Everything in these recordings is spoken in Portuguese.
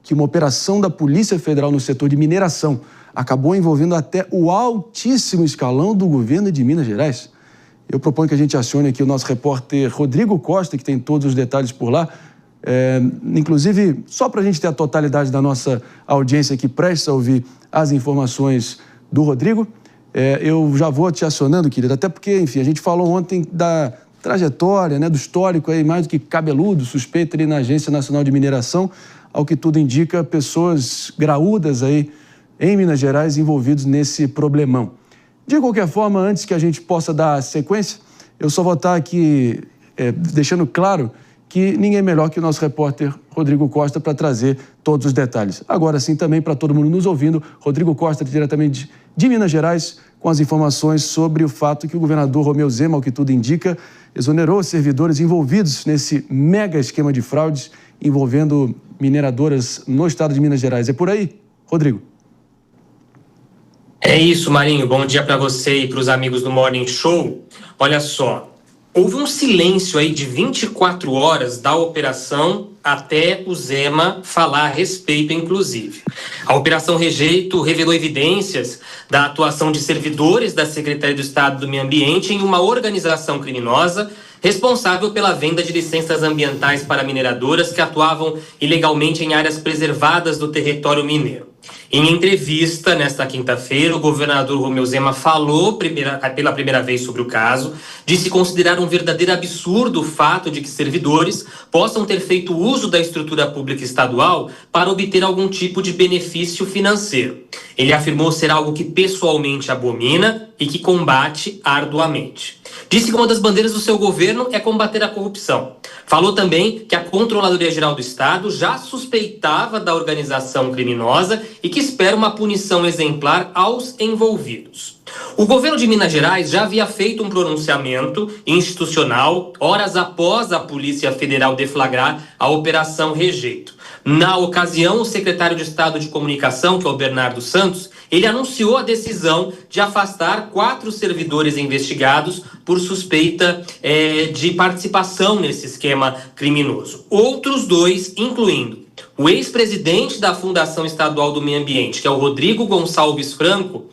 que uma operação da Polícia Federal no setor de mineração acabou envolvendo até o altíssimo escalão do governo de Minas Gerais? Eu proponho que a gente acione aqui o nosso repórter Rodrigo Costa, que tem todos os detalhes por lá. Inclusive, só para a gente ter a totalidade da nossa audiência aqui prestes a ouvir as informações do Rodrigo, eu já vou te acionando, querido, até porque, enfim, a gente falou ontem da trajetória, né, do histórico aí, mais do que cabeludo, suspeito ali na Agência Nacional de Mineração, ao que tudo indica, pessoas graúdas aí em Minas Gerais envolvidos nesse problemão. De qualquer forma, antes que a gente possa dar sequência, eu só vou estar aqui deixando claro que ninguém melhor que o nosso repórter Rodrigo Costa para trazer todos os detalhes. Agora sim, também para todo mundo nos ouvindo, Rodrigo Costa, diretamente de Minas Gerais, com as informações sobre o fato que o governador Romeu Zema, ao que tudo indica, exonerou servidores envolvidos nesse mega esquema de fraudes envolvendo mineradoras no estado de Minas Gerais. É por aí, Rodrigo? É isso, Marinho. Bom dia para você e para os amigos do Morning Show. Olha só, houve um silêncio aí de 24 horas da operação até o Zema falar a respeito, inclusive. A Operação Rejeito revelou evidências da atuação de servidores da Secretaria do Estado do Meio Ambiente em uma organização criminosa responsável pela venda de licenças ambientais para mineradoras que atuavam ilegalmente em áreas preservadas do território mineiro. Em entrevista, nesta quinta-feira, o governador Romeu Zema falou pela primeira vez sobre o caso, disse considerar um verdadeiro absurdo o fato de que servidores possam ter feito uso da estrutura pública estadual para obter algum tipo de benefício financeiro. Ele afirmou ser algo que pessoalmente abomina e que combate arduamente. Disse que uma das bandeiras do seu governo é combater a corrupção. Falou também que a Controladoria Geral do Estado já suspeitava da organização criminosa e que espera uma punição exemplar aos envolvidos. O governo de Minas Gerais já havia feito um pronunciamento institucional horas após a Polícia Federal deflagrar a Operação Rejeito. Na ocasião, o secretário de Estado de Comunicação, que é o Bernardo Santos, ele anunciou a decisão de afastar 4 servidores investigados por suspeita de participação nesse esquema criminoso. Outros 2, incluindo o ex-presidente da Fundação Estadual do Meio Ambiente, que é o Rodrigo Gonçalves Franco,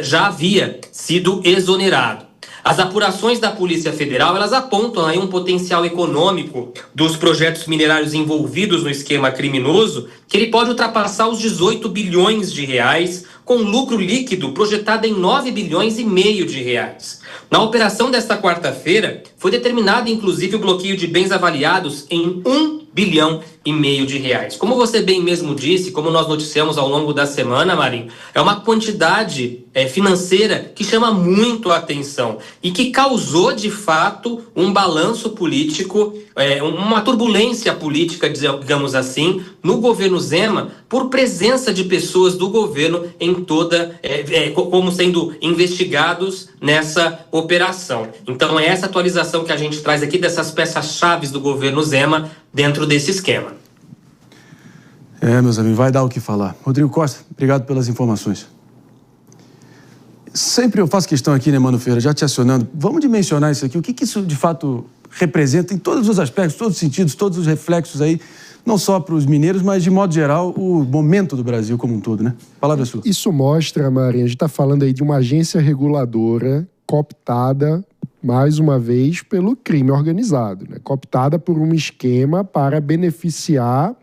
já havia sido exonerado. As apurações da Polícia Federal, elas apontam aí um potencial econômico dos projetos minerários envolvidos no esquema criminoso, que ele pode ultrapassar os 18 bilhões de reais, com lucro líquido projetado em 9 bilhões e meio de reais. Na operação desta quarta-feira, foi determinado inclusive o bloqueio de bens avaliados em 1 bilhão e meio de reais. Como você bem mesmo disse, como nós noticiamos ao longo da semana, Marinho, é uma quantidade financeira que chama muito a atenção e que causou, de fato, um balanço político, uma turbulência política, digamos assim, no governo Zema, por presença de pessoas do governo em toda, como sendo investigados nessa operação. Então, é essa atualização que a gente traz aqui dessas peças-chave do governo Zema dentro desse esquema. Meus amigos, vai dar o que falar. Rodrigo Costa, obrigado pelas informações. Sempre eu faço questão aqui, né, Mano Ferreira, já te acionando, vamos dimensionar isso aqui, o que isso de fato representa em todos os aspectos, todos os sentidos, todos os reflexos aí, não só para os mineiros, mas de modo geral, o momento do Brasil como um todo, né? Palavra sua. Isso mostra, Marinho, a gente está falando aí de uma agência reguladora cooptada, mais uma vez, pelo crime organizado, né? Cooptada por um esquema para beneficiar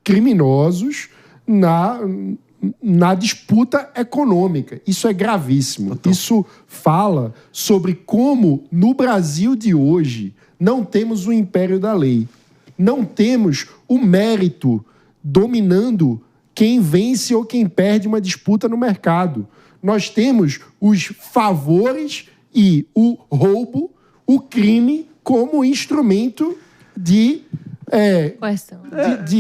criminosos na disputa econômica. Isso é gravíssimo. Total. Isso fala sobre como, no Brasil de hoje, não temos o império da lei. Não temos o mérito dominando quem vence ou quem perde uma disputa no mercado. Nós temos os favores e o roubo, o crime, como instrumento de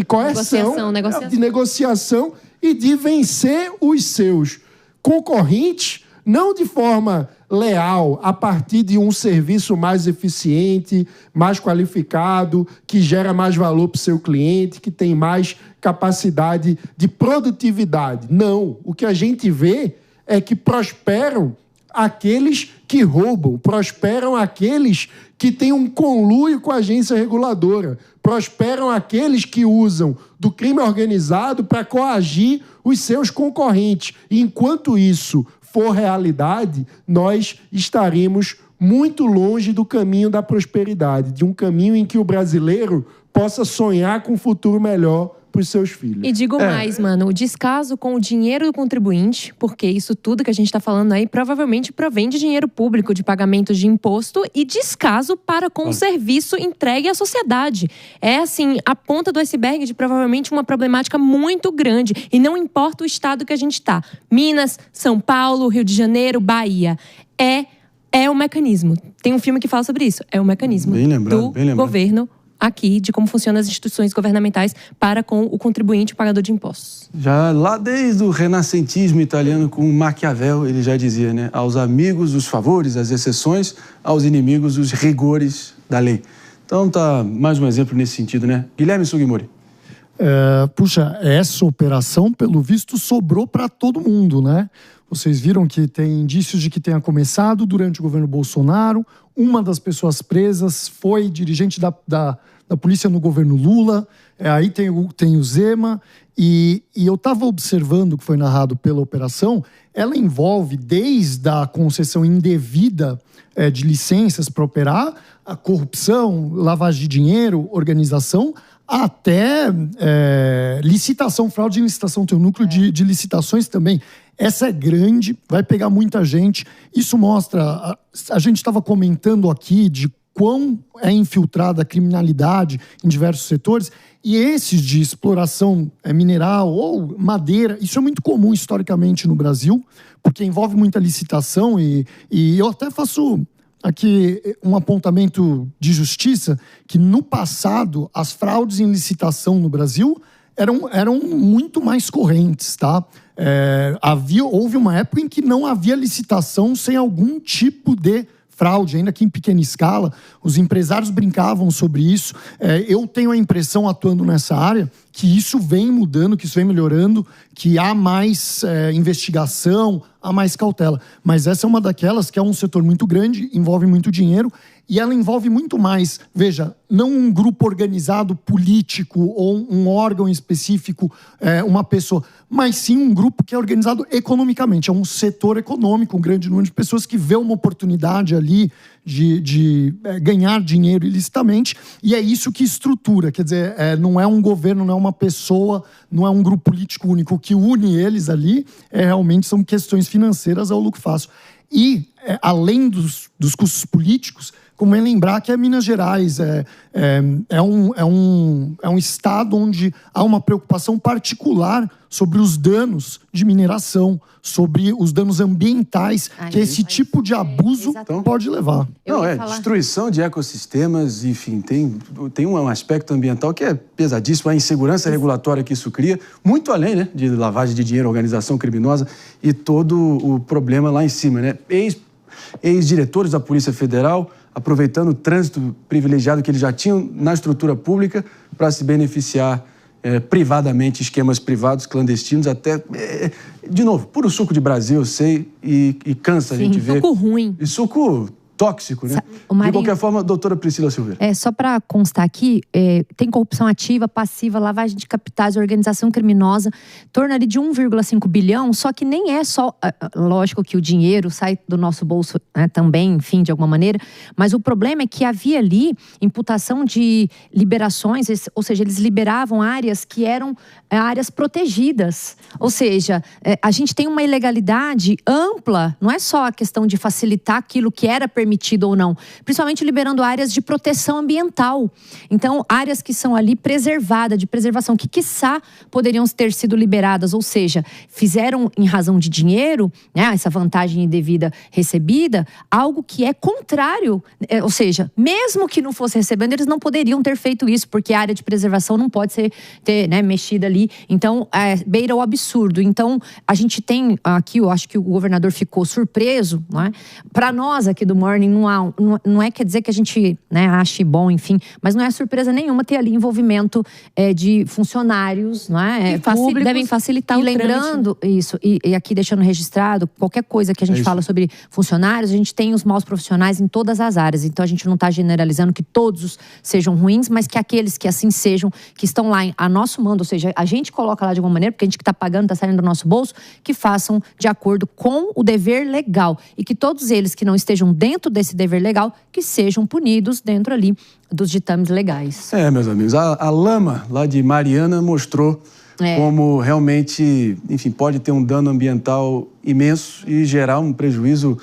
coerção, de negociação e de vencer os seus concorrentes, não de forma leal, a partir de um serviço mais eficiente, mais qualificado, que gera mais valor para o seu cliente, que tem mais capacidade de produtividade. Não. O que a gente vê é que prosperam aqueles que roubam, prosperam aqueles que têm um conluio com a agência reguladora, prosperam aqueles que usam do crime organizado para coagir os seus concorrentes. E enquanto isso for realidade, nós estaremos muito longe do caminho da prosperidade, de um caminho em que o brasileiro possa sonhar com um futuro melhor para os seus filhos. E digo mais, mano, o descaso com o dinheiro do contribuinte, porque isso tudo que a gente está falando aí provavelmente provém de dinheiro público, de pagamentos de imposto, e descaso para com o serviço entregue à sociedade. É, assim, a ponta do iceberg de provavelmente uma problemática muito grande. E não importa o estado que a gente está. Minas, São Paulo, Rio de Janeiro, Bahia. É um mecanismo. Tem um filme que fala sobre isso. É um mecanismo do governo aqui, de como funcionam as instituições governamentais para com o contribuinte, o pagador de impostos. Já lá desde o renascentismo italiano com Maquiavel, ele já dizia, né? Aos amigos os favores, as exceções, aos inimigos os rigores da lei. Então tá mais um exemplo nesse sentido, né? Guilherme Sugimori. Puxa, essa operação, pelo visto, sobrou para todo mundo, né? Vocês viram que tem indícios de que tenha começado durante o governo Bolsonaro. Uma das pessoas presas foi dirigente da polícia no governo Lula. Aí tem o Zema. E eu estava observando o que foi narrado pela operação. Ela envolve desde a concessão indevida de licenças para operar, a corrupção, lavagem de dinheiro, organização, até licitação, fraude em licitação. Tem um núcleo de licitações também. Essa é grande, vai pegar muita gente. Isso mostra... A gente estava comentando aqui de quão é infiltrada a criminalidade em diversos setores. E esses de exploração mineral ou madeira, isso é muito comum historicamente no Brasil, porque envolve muita licitação. E eu até faço aqui um apontamento de justiça, que no passado as fraudes em licitação no Brasil eram muito mais correntes, tá? Houve uma época em que não havia licitação sem algum tipo de fraude, ainda que em pequena escala. Os empresários brincavam sobre isso. Eu tenho a impressão, atuando nessa área, que isso vem mudando, que isso vem melhorando, que há mais investigação, há mais cautela. Mas essa é uma daquelas que é um setor muito grande, envolve muito dinheiro, e ela envolve muito mais, veja, não um grupo organizado político ou um órgão específico, uma pessoa, mas sim um grupo que é organizado economicamente. É um setor econômico, um grande número de pessoas que vê uma oportunidade ali de ganhar dinheiro ilicitamente, e é isso que estrutura. Quer dizer, não é um governo, não é uma pessoa, não é um grupo político único. O que une eles ali realmente são questões financeiras ao lucro fácil. E, além dos custos políticos, convém lembrar que Minas Gerais é um estado onde há uma preocupação particular sobre os danos de mineração, sobre os danos ambientais que esse tipo de abuso pode levar. Destruição de ecossistemas, enfim, tem um aspecto ambiental que é pesadíssimo, a insegurança regulatória que isso cria, muito além, né, de lavagem de dinheiro, organização criminosa e todo o problema lá em cima, né? Ex-diretores da Polícia Federal aproveitando o trânsito privilegiado que eles já tinham na estrutura pública para se beneficiar privadamente, esquemas privados, clandestinos, até... de novo, puro suco de Brasil, eu sei, e cansa a gente ver. Suco ruim. E suco tóxico, né? De qualquer forma, doutora Priscila Silveira. Só para constar aqui, tem corrupção ativa, passiva, lavagem de capitais, organização criminosa, torna ali de 1,5 bilhão, só que nem é só... Lógico que o dinheiro sai do nosso bolso, né, também, enfim, de alguma maneira, mas o problema é que havia ali imputação de liberações, ou seja, eles liberavam áreas que eram áreas protegidas. Ou seja, a gente tem uma ilegalidade ampla, não é só a questão de facilitar aquilo que era permitido ou não, principalmente liberando áreas de proteção ambiental. Então, áreas que são ali preservadas, de preservação, que quiçá poderiam ter sido liberadas, ou seja, fizeram em razão de dinheiro, né, essa vantagem indevida recebida, algo que é contrário, ou seja, mesmo que não fosse recebendo, eles não poderiam ter feito isso, porque a área de preservação não pode ter mexida ali. Então, beira o absurdo. Então, a gente tem aqui, eu acho que o governador ficou surpreso, não é? Para nós aqui do Morning, Morning não é quer dizer que a gente, né, ache bom, enfim, mas não é surpresa nenhuma ter ali envolvimento de funcionários, não é? Públicos. Devem facilitar o trâmite. E lembrando isso, e aqui deixando registrado, qualquer coisa que a gente fala sobre funcionários, a gente tem os maus profissionais em todas as áreas. Então a gente não está generalizando que todos sejam ruins, mas que aqueles que assim sejam, que estão lá a nosso mando, ou seja, a gente coloca lá de alguma maneira, porque a gente que está pagando, está saindo do nosso bolso, que façam de acordo com o dever legal. E que todos eles que não estejam dentro desse dever legal, que sejam punidos dentro ali dos ditames legais. Meus amigos, a lama lá de Mariana mostrou como realmente, enfim, pode ter um dano ambiental imenso e gerar um prejuízo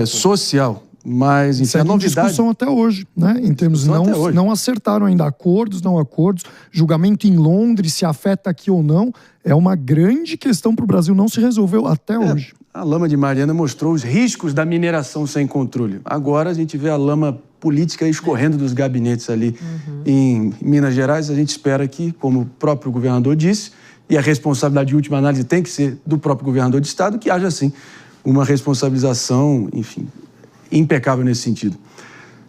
social. Mas, enfim, a novidade... discussão até hoje, né? Em termos não acertaram ainda acordos, julgamento em Londres, se afeta aqui ou não, é uma grande questão para o Brasil, não se resolveu até hoje. A lama de Mariana mostrou os riscos da mineração sem controle. Agora a gente vê a lama política escorrendo dos gabinetes ali em Minas Gerais. A gente espera que, como o próprio governador disse, e a responsabilidade de última análise tem que ser do próprio governador de estado, que haja, sim, uma responsabilização, enfim, impecável nesse sentido.